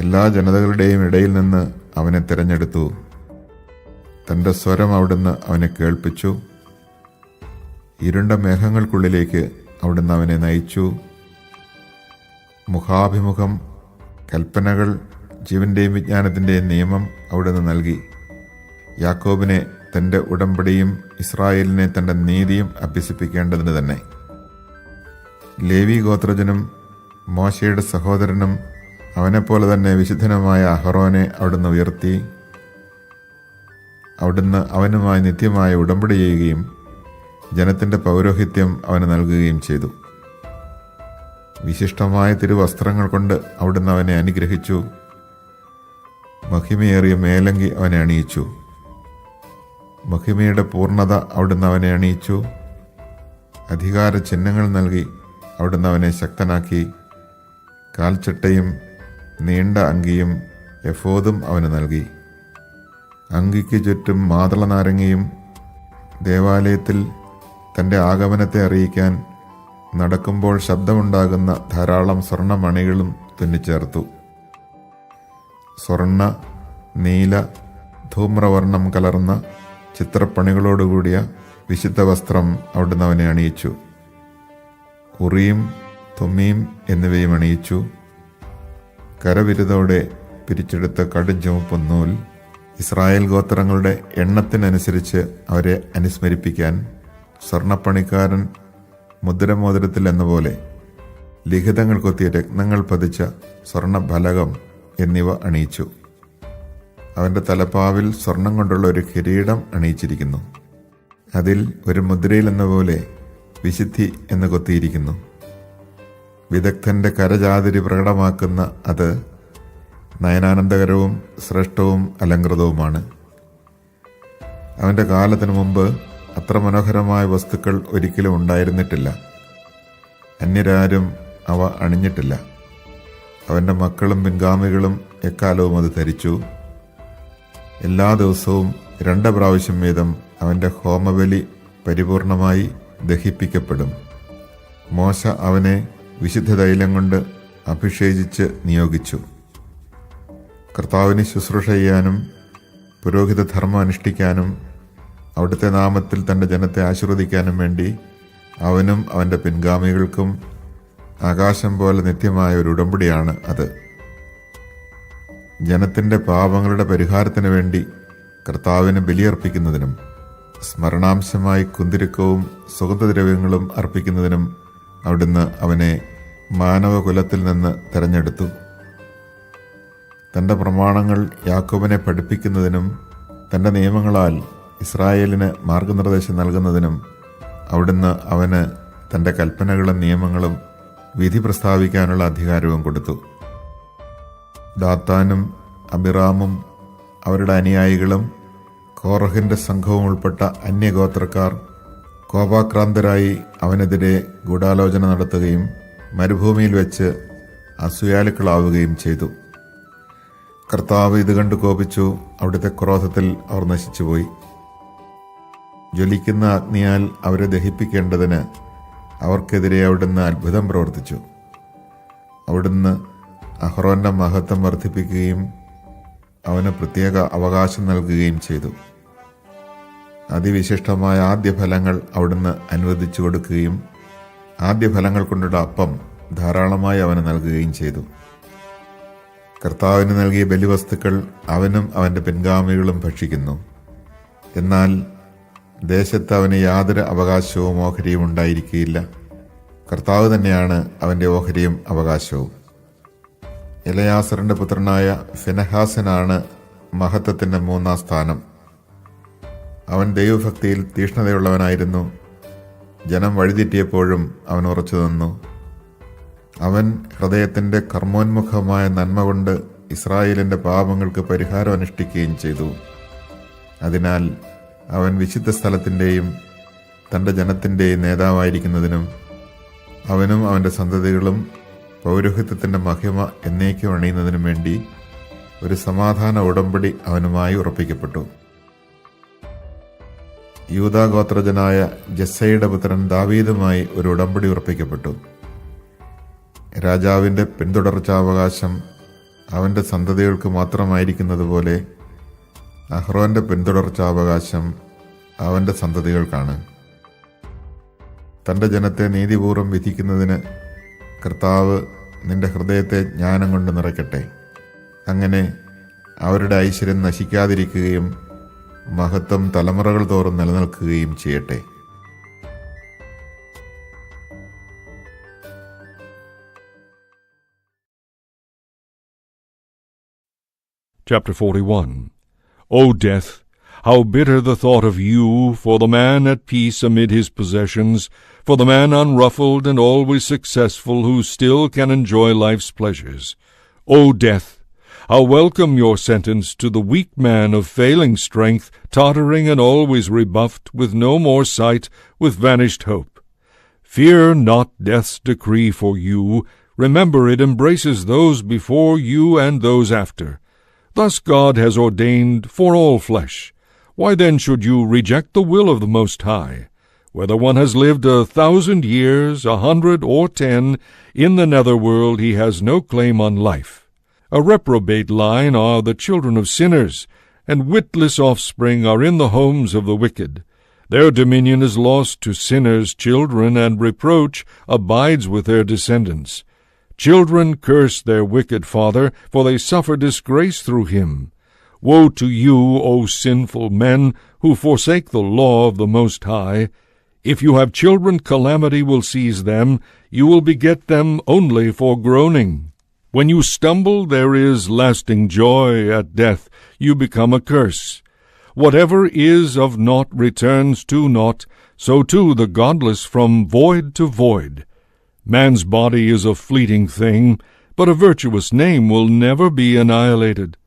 എല്ലാ ജനതകളുടെയും ഇടയിൽ നിന്ന് അവനെ തിരഞ്ഞെടുത്തു. തൻ്റെ സ്വരം അവിടുന്ന് അവനെ കേൾപ്പിച്ചു. ഇരുണ്ട മേഘങ്ങൾക്കുള്ളിലേക്ക് അവിടുന്ന് അവനെ നയിച്ചു. മുഖാഭിമുഖം കൽപ്പനകൾ, ജീവൻ്റെയും വിജ്ഞാനത്തിൻ്റെയും നിയമം അവിടുന്ന് നൽകി. യാക്കോബിനെ തൻ്റെ ഉടമ്പടിയും ഇസ്രായേലിനെ തൻ്റെ നീതിയും അഭ്യസിപ്പിക്കേണ്ടതിന് തന്നെ. ലേവി ഗോത്രജനും മോശയുടെ സഹോദരനും അവനെപ്പോലെ തന്നെ വിശുദ്ധനുമായ അഹറോനെ അവിടുന്ന് ഉയർത്തി. അവിടുന്ന് അവനുമായി നിത്യമായ ഉടമ്പടി ചെയ്യുകയും ജനത്തിൻ്റെ പൗരോഹിത്യം അവന് നൽകുകയും ചെയ്തു. വിശിഷ്ടമായ തിരുവസ്ത്രങ്ങൾ കൊണ്ട് അവിടുന്ന് അവനെ അനുഗ്രഹിച്ചു. മഹിമയേറിയ മേലങ്കി അവനെ അണിയിച്ചു. മഹിമയുടെ പൂർണ്ണത അവിടുന്ന് അവനെ അണിയിച്ചു. അധികാര ചിഹ്നങ്ങൾ നൽകി അവിടുന്ന് അവനെ ശക്തനാക്കി. കാൽച്ചട്ടയും നീണ്ട അങ്കിയും എഫോദും അവന് നൽകി. അങ്കിക്ക് ചുറ്റും മാതള നാരങ്ങയും ദേവാലയത്തിൽ തൻ്റെ ആഗമനത്തെ അറിയിക്കാൻ നടക്കുമ്പോൾ ശബ്ദമുണ്ടാകുന്ന ധാരാളം സ്വർണ്ണമണികളും തുന്നിച്ചേർത്തു. സ്വർണ്ണ, നീല, ധൂമ്രവർണ്ണം കലർന്ന ചിത്രപ്പണികളോടുകൂടിയ വിശുദ്ധ വസ്ത്രം അവിടുന്ന് അവനെ അണിയിച്ചു. ഉറിയും തുമ്മിയും എന്നിവയും അണിയിച്ചു. കരവിരുതോടെ പിരിച്ചെടുത്ത കടുംചുവപ്പ് നൂൽ, ഇസ്രായേൽ ഗോത്രങ്ങളുടെ എണ്ണത്തിനനുസരിച്ച് അവരെ അനുസ്മരിപ്പിക്കാൻ സ്വർണ്ണപ്പണിക്കാരൻ മുദ്രമോതിരത്തിൽ എന്ന പോലെ ലിഖിതങ്ങൾ കൊത്തിയ രത്നങ്ങൾ പതിച്ച സ്വർണ്ണഫലകം എന്നിവ അണിയിച്ചു. അവൻ്റെ തലപ്പാവിൽ സ്വർണം കൊണ്ടുള്ള ഒരു കിരീടം അണിയിച്ചിരിക്കുന്നു. അതിൽ ഒരു മുദ്രയിൽ എന്ന പോലെ വിശുദ്ധി എന്ന് കൊത്തിയിരിക്കുന്നു. വിദഗ്ധൻ്റെ കരചാതുരി പ്രകടമാക്കുന്ന അത് നയനാനന്ദകരവും ശ്രേഷ്ഠവും അലങ്കൃതവുമാണ്. അവൻ്റെ കാലത്തിനു മുമ്പ് അത്ര മനോഹരമായ വസ്തുക്കൾ ഒരിക്കലും ഉണ്ടായിരുന്നിട്ടില്ല. അന്യരാരും അവ അണിഞ്ഞിട്ടില്ല. അവൻ്റെ മക്കളും പിൻഗാമികളും എക്കാലവും അത് ധരിച്ചു. എല്ലാ ദിവസവും 2 പ്രാവശ്യം വീതം അവൻ്റെ ഹോമബലി പരിപൂർണമായി ദഹിപ്പിക്കപ്പെടും. മോശ അവനെ വിശുദ്ധ തൈലം കൊണ്ട് അഭിഷേചിച്ച് നിയോഗിച്ചു. കർത്താവിന് ശുശ്രൂഷ ചെയ്യാനും പുരോഹിത ധർമ്മം അനുഷ്ഠിക്കാനും അവിടുത്തെ നാമത്തിൽ തൻ്റെ ജനത്തെ ആശീർവദിക്കാനും വേണ്ടി അവനും അവൻ്റെ പിൻഗാമികൾക്കും ആകാശം പോലെ നിത്യമായ ഒരു ഉടമ്പടിയാണ് അത്. ജനത്തിൻ്റെ പാപങ്ങളുടെ പരിഹാരത്തിന് വേണ്ടി കർത്താവിന് ബലിയർപ്പിക്കുന്നതിനും സ്മരണാംശമായി കുന്തിരുക്കവും സുഗന്ധദ്രവ്യങ്ങളും അർപ്പിക്കുന്നതിനും അവിടുന്ന് അവനെ മാനവകുലത്തിൽ നിന്ന് തെരഞ്ഞെടുത്തു. തൻ്റെ പ്രമാണങ്ങൾ യാക്കോബിനെ പഠിപ്പിക്കുന്നതിനും തൻ്റെ നിയമങ്ങളാൽ ഇസ്രായേലിന് മാർഗനിർദ്ദേശം നൽകുന്നതിനും അവിടുന്ന് അവന് തൻ്റെ കൽപ്പനകളും നിയമങ്ങളും വിധി പ്രസ്താവിക്കാനുള്ള അധികാരവും കൊടുത്തു. ദാത്താനും അബിറാമും അവരുടെ അനുയായികളും കോറഹിൻ്റെ സംഘവും ഉൾപ്പെട്ട അന്യഗോത്രക്കാർ കോപാക്രാന്തരായി അവനെതിരെ ഗൂഢാലോചന നടത്തുകയും മരുഭൂമിയിൽ വെച്ച് അസൂയാലുക്കളാവുകയും ചെയ്തു. കർത്താവ് ഇത് കണ്ട് കോപിച്ചു. അവിടുത്തെ ക്രോധത്തിൽ അവർ നശിച്ചുപോയി. ജ്വലിക്കുന്ന അഗ്നിയാൽ അവരെ ദഹിപ്പിക്കേണ്ടതിന് അവർക്കെതിരെ അവിടുന്ന് അത്ഭുതം പ്രവർത്തിച്ചു. അവിടുന്ന് അഹ്റോന്റെ മഹത്വം വർദ്ധിപ്പിക്കുകയും അവന് പ്രത്യേക അവകാശം നൽകുകയും ചെയ്തു. അതിവിശിഷ്ടമായ ആദ്യഫലങ്ങൾ അവിടുന്ന് അനുവദിച്ചു കൊടുക്കുകയും ആദ്യഫലങ്ങൾ കൊണ്ടുള്ള അപ്പം ധാരാളമായി അവന് നൽകുകയും ചെയ്തു. കർത്താവിന് നൽകിയ ബലിവസ്തുക്കൾ അവനും അവൻ്റെ പിൻഗാമികളും ഭക്ഷിക്കുന്നു. എന്നാൽ ദേശത്ത് അവന് യാതൊരു അവകാശവും ഓഹരിയും ഉണ്ടായിരിക്കുകയില്ല. കർത്താവ് തന്നെയാണ് അവൻ്റെ ഓഹരിയും അവകാശവും. എലയാസറിൻ്റെ പുത്രനായ ഫിനഹാസിനാണ് മഹത്വത്തിൻ്റെ 3-ാം സ്ഥാനം. അവൻ ദൈവഭക്തിയിൽ തീഷ്ണതയുള്ളവനായിരുന്നു. ജനം വഴിതെറ്റിയപ്പോഴും അവൻ ഉറച്ചു നിന്നു. അവൻ ഹൃദയത്തിൻ്റെ കർമ്മോന്മുഖമായ നന്മ കൊണ്ട് ഇസ്രായേലിൻ്റെ പാപങ്ങൾക്ക് പരിഹാരം അനുഷ്ഠിക്കുകയും ചെയ്തു. അതിനാൽ അവൻ വിശുദ്ധ സ്ഥലത്തിൻ്റെയും തൻ്റെ ജനത്തിൻ്റെയും നേതാവായിരിക്കുന്നതിനും അവനും അവൻ്റെ സന്തതികളും പൗരോഹിത്യത്തിൻ്റെ മഹിമ എന്നേക്കും അണിയുന്നതിനും വേണ്ടി ഒരു സമാധാന ഉടമ്പടി അവനുമായി ഉറപ്പിക്കപ്പെട്ടു. യൂദാഗോത്രജനായ ജസ്സയുടെ പുത്രൻ ദാവീദുമായി ഒരു ഉടമ്പടി ഉറപ്പിക്കപ്പെട്ടു. രാജാവിൻ്റെ പിന്തുടർച്ചാവകാശം അവൻ്റെ സന്തതികൾക്ക് മാത്രമായിരിക്കുന്നത് പോലെ അഹ്റോന്റെ പിന്തുടർച്ചാവകാശം അവൻ്റെ സന്തതികൾക്കാണ്. തൻ്റെ ജനത്തെ നീതിപൂർവ്വം വിധിക്കുന്നതിന് കർത്താവ് നിന്റെ ഹൃദയത്തെ ജ്ഞാനം കൊണ്ട് നിറയ്ക്കട്ടെ. അങ്ങനെ അവരുടെ ഐശ്വര്യം നശിക്കാതിരിക്കുകയും മഹത്വം തലമുറകൾ തോറും നിലനിൽക്കുകയും ചെയ്യട്ടെ. Chapter 41. O death, how bitter the thought of you, for the man at peace amid his possessions, for the man unruffled and always successful, who still can enjoy life's pleasures. O death, how welcome your sentence to the weak man of failing strength, tottering and always rebuffed, with no more sight, with vanished hope. Fear not death's decree for you. Remember it embraces those before you and those after. Thus God has ordained for all flesh. Why then should you reject the will of the Most High? Whether one has lived 1,000 years, 100, or 10, in the netherworld he has no claim on life. A reprobate line are the children of sinners, and witless offspring are in the homes of the wicked. Their dominion is lost to sinners' children, and reproach abides with their descendants. Children curse their wicked father, for they suffer disgrace through him. Woe to you, O sinful men, who forsake the law of the Most High! If you have children, calamity will seize them. You will beget them only for groaning. When you stumble, there is lasting joy. At death you become a curse. Whatever is of naught returns to naught, so too the godless from void to void. Man's body is a fleeting thing, but a virtuous name will never be annihilated.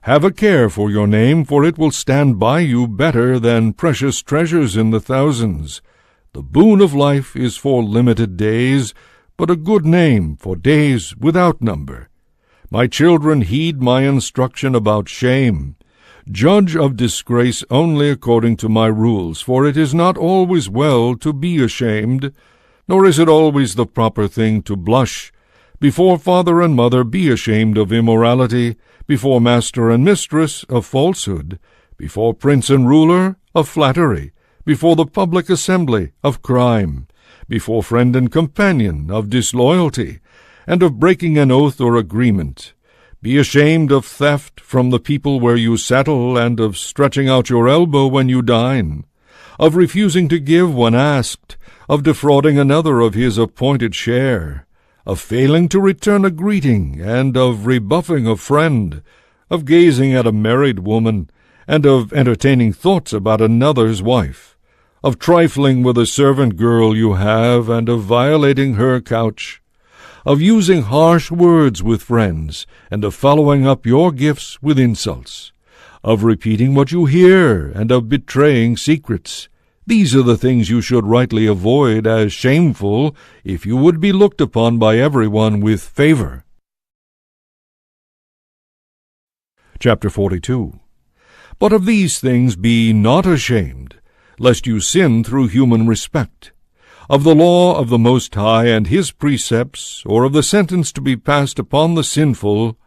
Have a care for your name, for it will stand by you better than precious treasures in the thousands. The boon of life is for limited days, but a good name for days without number. My children, heed my instruction about shame. Judge of disgrace only according to my rules, for it is not always well to be ashamed, nor is it always the proper thing to blush. Before father and mother be ashamed of immorality, before master and mistress of falsehood, before prince and ruler of flattery, before the public assembly of crime, before friend and companion of disloyalty, and of breaking an oath or agreement. Be ashamed of theft from the people where you settle, and of stretching out your elbow when you dine, of refusing to give when asked, of defrauding another of his appointed share, of failing to return a greeting, and of rebuffing a friend, of gazing at a married woman, and of entertaining thoughts about another's wife, of trifling with a servant girl you have, and of violating her couch, of using harsh words with friends, and of following up your gifts with insults, of repeating what you hear, and of betraying secrets. These are the things you should rightly avoid as shameful, if you would be looked upon by everyone with favor. Chapter 42. But of these things be not ashamed, lest you sin through human respect. Of the law of the Most High and his precepts, or of the sentence to be passed upon the sinful,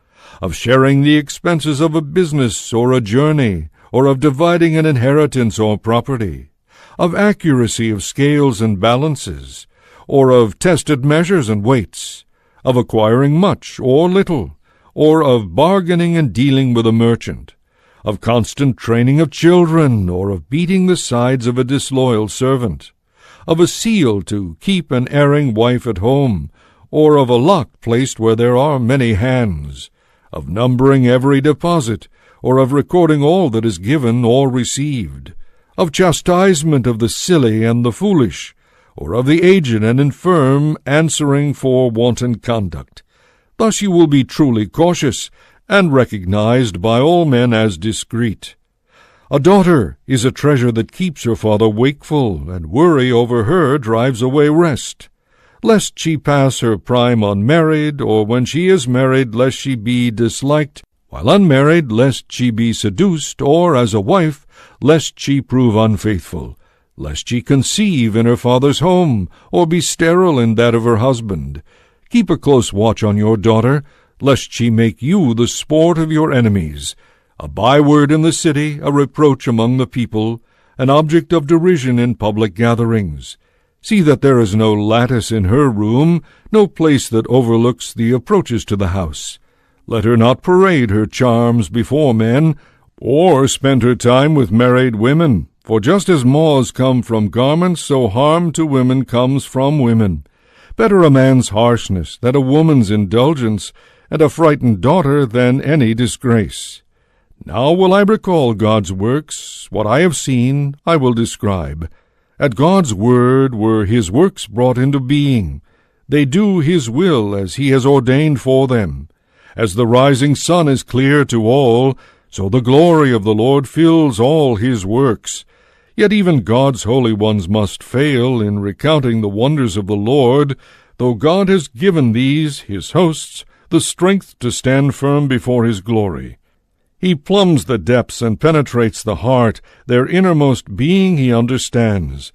of sharing the expenses of a business or a journey, or of dividing an inheritance or property, of accuracy of scales and balances, or of tested measures and weights, of acquiring much or little, or of bargaining and dealing with a merchant, of constant training of children, or of beating the sides of a disloyal servant, of a seal to keep an erring wife at home, or of a lock placed where there are many hands, of numbering every deposit, or of recording all that is given or received, of chastisement of the silly and the foolish, or of the aged and infirm answering for wanton conduct. Thus you will be truly cautious, and recognized by all men as discreet. A daughter is a treasure that keeps her father wakeful, and worry over her drives away rest. Lest she pass her prime unmarried, or when she is married, lest she be disliked, while unmarried, lest she be seduced, or as a wife, lest she prove unfaithful, lest she conceive in her father's home, or be sterile in that of her husband. Keep a close watch on your daughter, lest she make you the sport of your enemies, a byword in the city, a reproach among the people, an object of derision in public gatherings. See that there is no lattice in her room, no place that overlooks the approaches to the house. Let her not parade her charms before men, or spend her time with married women. For just as moths come from garments, so harm to women comes from women. Better a man's harshness than a woman's indulgence, and a frightened daughter than any disgrace. Now will I recall God's works, what I have seen I will describe. At God's word were his works brought into being. They do his will as he has ordained for them. As the rising sun is clear to all, so the glory of the Lord fills all his works. Yet even God's holy ones must fail in recounting the wonders of the Lord, though God has given these, his hosts, the strength to stand firm before his glory. He plumbs the depths and penetrates the heart, their innermost being he understands.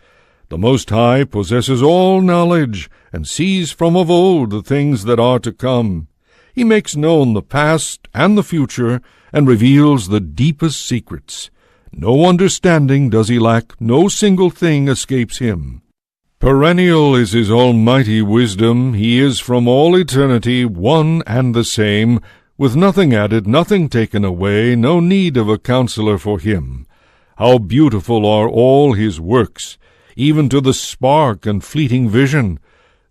The Most High possesses all knowledge, and sees from of old the things that are to come. He makes known the past and the future, and reveals the deepest secrets. No understanding does he lack, no single thing escapes him. Perennial is his almighty wisdom, he is from all eternity one and the same, with nothing added, nothing taken away, no need of a counselor for him. How beautiful are all his works, even to the spark and fleeting vision.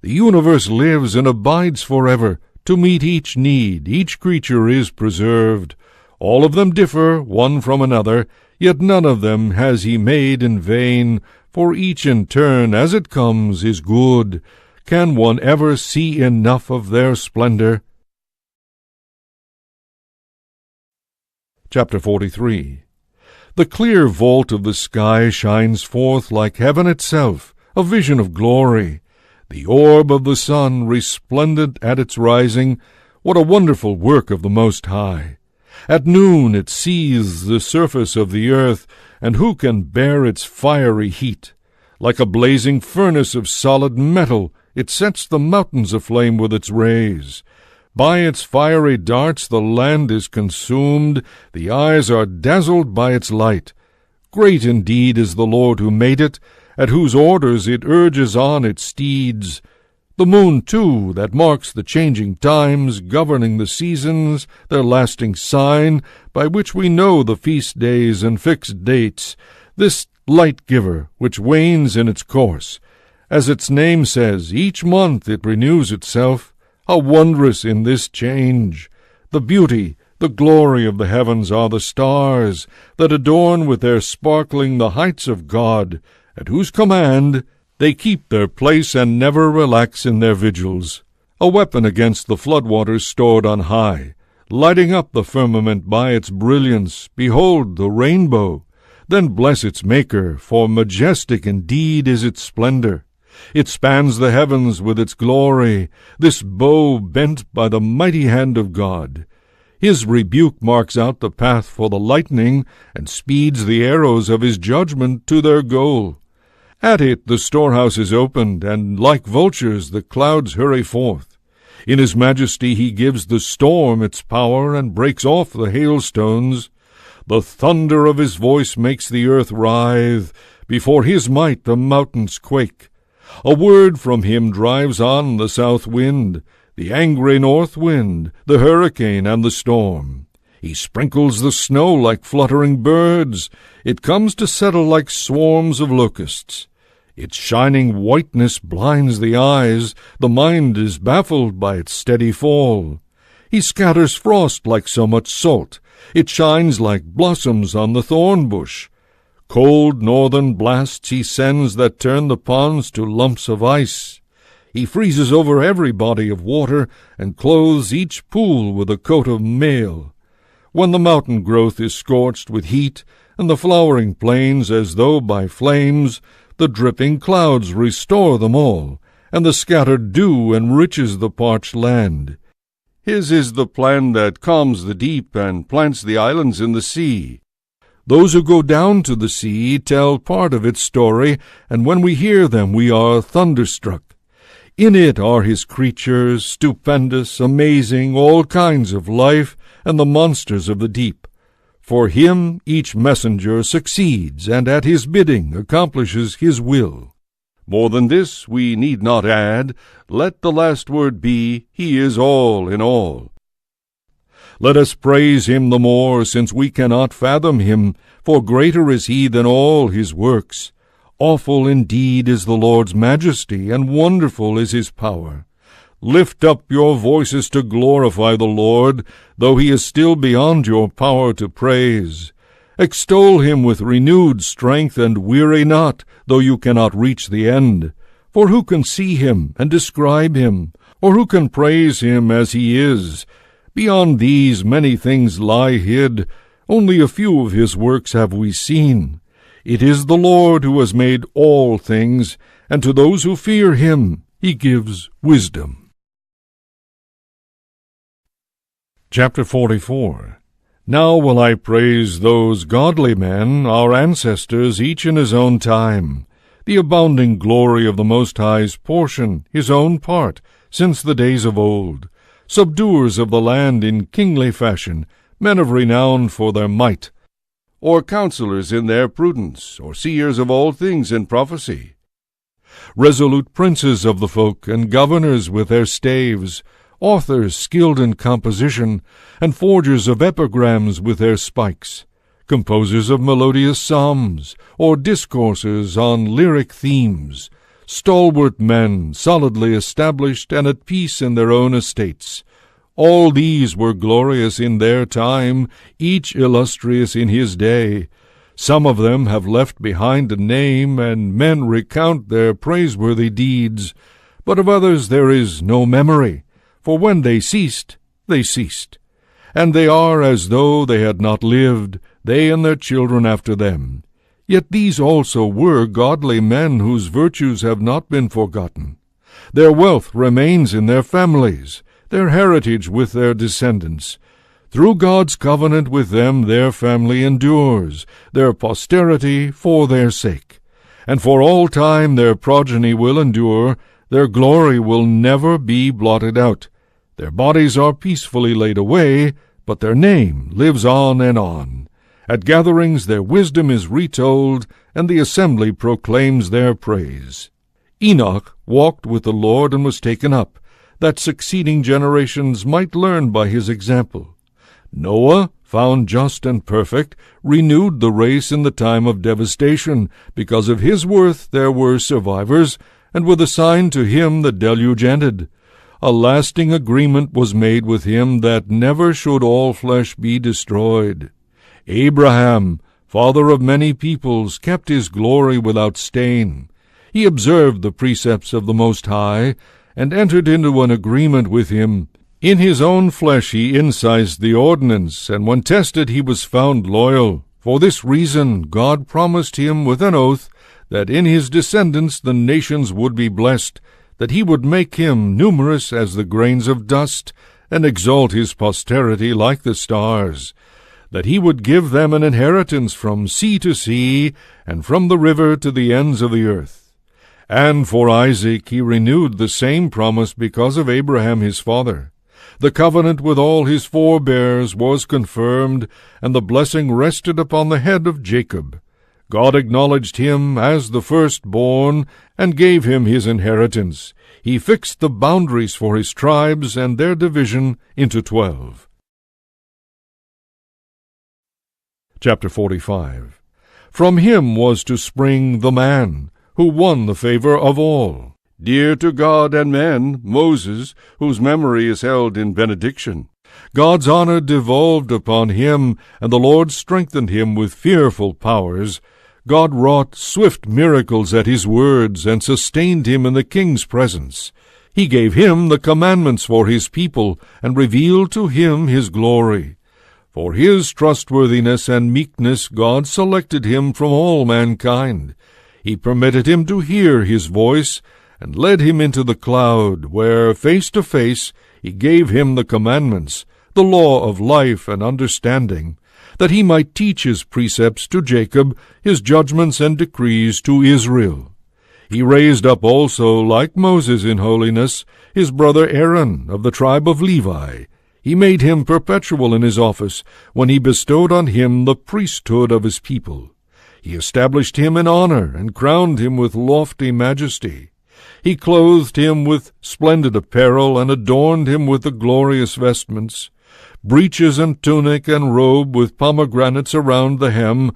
The universe lives and abides forever, to meet each need, each creature is preserved. All of them differ one from another, yet none of them has he made in vain, for each in turn, as it comes, is good. Can one ever see enough of their splendor? Chapter 43. The clear vault of the sky shines forth like heaven itself, a vision of glory. The orb of the sun, resplendent at its rising, what a wonderful work of the Most High! At noon it seethes the surface of the earth, and who can bear its fiery heat? Like a blazing furnace of solid metal, it sets the mountains aflame with its rays. By its fiery darts the land is consumed, the eyes are dazzled by its light. Great indeed is the Lord who made it, at whose orders it urges on its steeds. The moon, too, that marks the changing times, governing the seasons, their lasting sign, by which we know the feast days and fixed dates, this light-giver, which wanes in its course. As its name says, each month it renews itself. How wondrous in this change! The beauty, the glory of the heavens are the stars, that adorn with their sparkling the heights of God, at whose command they keep their place and never relax in their vigils. A weapon against the floodwaters stored on high, lighting up the firmament by its brilliance. Behold the rainbow! Then bless its Maker, for majestic indeed is its splendor. It spans the heavens with its glory, this bow bent by the mighty hand of God. His rebuke marks out the path for the lightning, and speeds the arrows of his judgment to their goal. At it the storehouse is opened, and like vultures the clouds hurry forth. In his majesty he gives the storm its power, and breaks off the hailstones. The thunder of his voice makes the earth writhe, before his might the mountains quake. A word from him drives on the south wind, the angry north wind, the hurricane and the storm. He sprinkles the snow like fluttering birds. It comes to settle like swarms of locusts. Its shining whiteness blinds the eyes. The mind is baffled by its steady fall. He scatters frost like so much salt. It shines like blossoms on the thorn bush. Cold northern blasts he sends that turn the ponds to lumps of ice. He freezes over every body of water, and clothes each pool with a coat of mail. When the mountain growth is scorched with heat, and the flowering plains as though by flames, the dripping clouds restore them all, and the scattered dew enriches the parched land. His is the plan that calms the deep and plants the islands in the sea. Those who go down to the sea tell part of its story, and when we hear them we are thunderstruck. In it are his creatures, stupendous, amazing, all kinds of life, and the monsters of the deep. For him each messenger succeeds, and at his bidding accomplishes his will. More than this we need not add. Let the last word be, He is all in all. Let us praise Him the more, since we cannot fathom Him, for greater is He than all His works. Awful indeed is the Lord's majesty, and wonderful is His power. Lift up your voices to glorify the Lord, though He is still beyond your power to praise. Extol Him with renewed strength, and weary not, though you cannot reach the end. For who can see Him and describe Him, or who can praise Him as He is? Beyond these many things lie hid, only a few of His works have we seen. It is the Lord who has made all things, and to those who fear Him He gives wisdom. Chapter 44. Now will I praise those godly men, our ancestors, each in his own time, the abounding glory of the Most High's portion, His own part, since the days of old, subduers of the land in kingly fashion, men of renown for their might, or counselors in their prudence, or seers of all things in prophecy, resolute princes of the folk, and governors with their staves, authors skilled in composition, and forgers of epigrams with their spikes, composers of melodious psalms, or discourses on lyric themes, stalwart men, solidly established and at peace in their own estates. All these were glorious in their time, each illustrious in his day. Some of them have left behind a name, and men recount their praiseworthy deeds. But of others there is no memory, for when they ceased, and they are as though they had not lived, they and their children after them. Yet these also were godly men whose virtues have not been forgotten. Their wealth remains in their families, their heritage with their descendants. Through God's covenant with them their family endures, their posterity for their sake. And for all time their progeny will endure, their glory will never be blotted out. Their bodies are peacefully laid away, but their name lives on and on. At gatherings their wisdom is retold, and the assembly proclaims their praise. Enoch walked with the Lord and was taken up, that succeeding generations might learn by his example. Noah, found just and perfect, renewed the race in the time of devastation. Because of his worth there were survivors, and with a sign to him the deluge ended. A lasting agreement was made with him that never should all flesh be destroyed. Abraham, father of many peoples, kept his glory without stain. He observed the precepts of the Most High, and entered into an agreement with him. In his own flesh he incised the ordinance, and when tested he was found loyal. For this reason God promised him with an oath that in his descendants the nations would be blessed, that he would make him numerous as the grains of dust, and exalt his posterity like the stars, that he would give them an inheritance from sea to sea, and from the river to the ends of the earth. And for Isaac he renewed the same promise because of Abraham his father. The covenant with all his forebears was confirmed, and the blessing rested upon the head of Jacob. God acknowledged him as the firstborn, and gave him his inheritance. He fixed the boundaries for his tribes, and their division into 12. Chapter 45. From him was to spring the man, who won the favor of all. Dear to God and men, Moses, whose memory is held in benediction. God's honor devolved upon him, and the Lord strengthened him with fearful powers. God wrought swift miracles at his words, and sustained him in the king's presence. He gave him the commandments for his people, and revealed to him his glory. For his trustworthiness and meekness God selected him from all mankind. He permitted him to hear his voice, and led him into the cloud, where, face to face, he gave him the commandments, the law of life and understanding, that he might teach his precepts to Jacob, his judgments and decrees to Israel. He raised up also, like Moses in holiness, his brother Aaron of the tribe of Levi. He made him perpetual in his office, when he bestowed on him the priesthood of his people. He established him in honor, and crowned him with lofty majesty. He clothed him with splendid apparel, and adorned him with the glorious vestments, breeches and tunic and robe with pomegranates around the hem,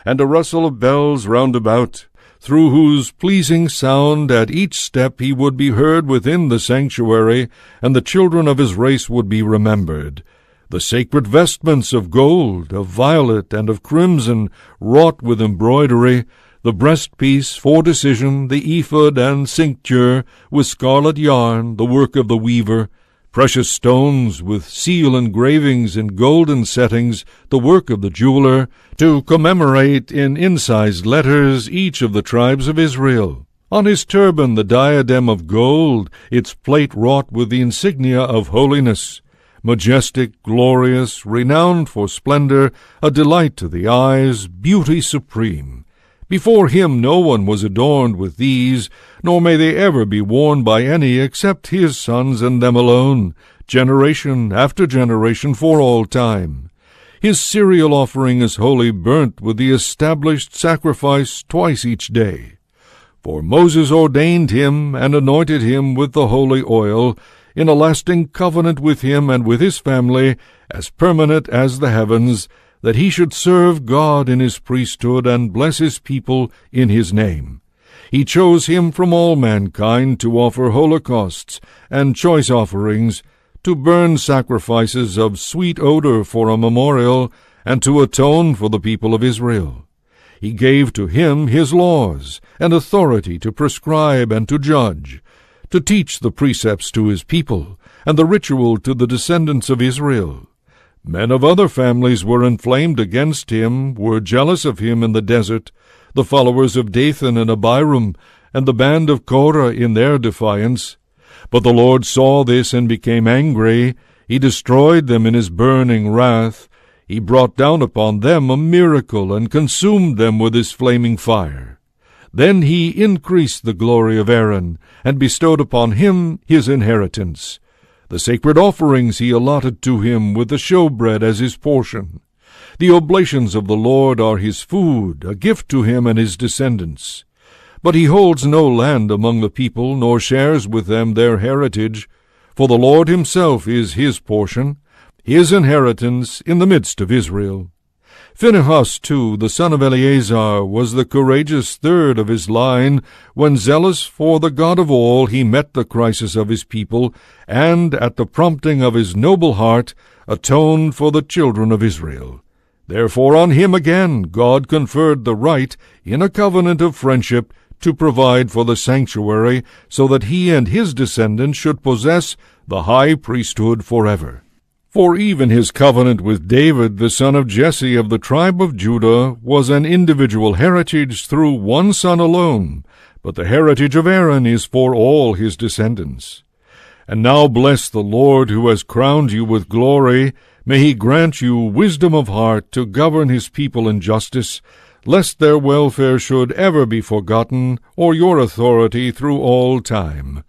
and a rustle of bells round about, through whose pleasing sound at each step he would be heard within the sanctuary, and the children of his race would be remembered. The sacred vestments of gold, of violet, and of crimson, wrought with embroidery, the breastpiece for decision, the ephod and cincture, with scarlet yarn, the work of the weaver, precious stones with seal engravings in golden settings, the work of the jeweler, to commemorate in incised letters each of the tribes of Israel. On his turban the diadem of gold, its plate wrought with the insignia of holiness. Majestic, glorious, renowned for splendor, a delight to the eyes, beauty supreme. Before him no one was adorned with these, nor may they ever be worn by any except his sons and them alone, generation after generation for all time. His cereal offering is wholly burnt with the established sacrifice twice each day. For Moses ordained him and anointed him with the holy oil, in a lasting covenant with him and with his family, as permanent as the heavens, that he should serve God in his priesthood and bless his people in his name. He chose him from all mankind to offer holocausts and choice offerings, to burn sacrifices of sweet odor for a memorial, and to atone for the people of Israel. He gave to him his laws, and authority to prescribe and to judge, to teach the precepts to his people, and the ritual to the descendants of Israel. Men of other families were inflamed against him, were jealous of him in the desert, the followers of Dathan and Abiram, and the band of Korah in their defiance. But the Lord saw this and became angry. He destroyed them in his burning wrath. He brought down upon them a miracle, and consumed them with his flaming fire. Then he increased the glory of Aaron, and bestowed upon him his inheritance. The sacred offerings he allotted to him, with the showbread as his portion. The oblations of the Lord are his food, a gift to him and his descendants. But he holds no land among the people, nor shares with them their heritage, for the Lord himself is his portion, his inheritance in the midst of Israel. Phinehas, too, the son of Eleazar, was the courageous third of his line, when zealous for the God of all he met the crisis of his people, and, at the prompting of his noble heart, atoned for the children of Israel. Therefore on him again God conferred the right, in a covenant of friendship, to provide for the sanctuary, so that he and his descendants should possess the high priesthood forever. For even his covenant with David, the son of Jesse of the tribe of Judah, was an individual heritage through one son alone, but the heritage of Aaron is for all his descendants. And now bless the Lord, who has crowned you with glory. May he grant you wisdom of heart to govern his people in justice, lest their welfare should ever be forgotten, or your authority through all time.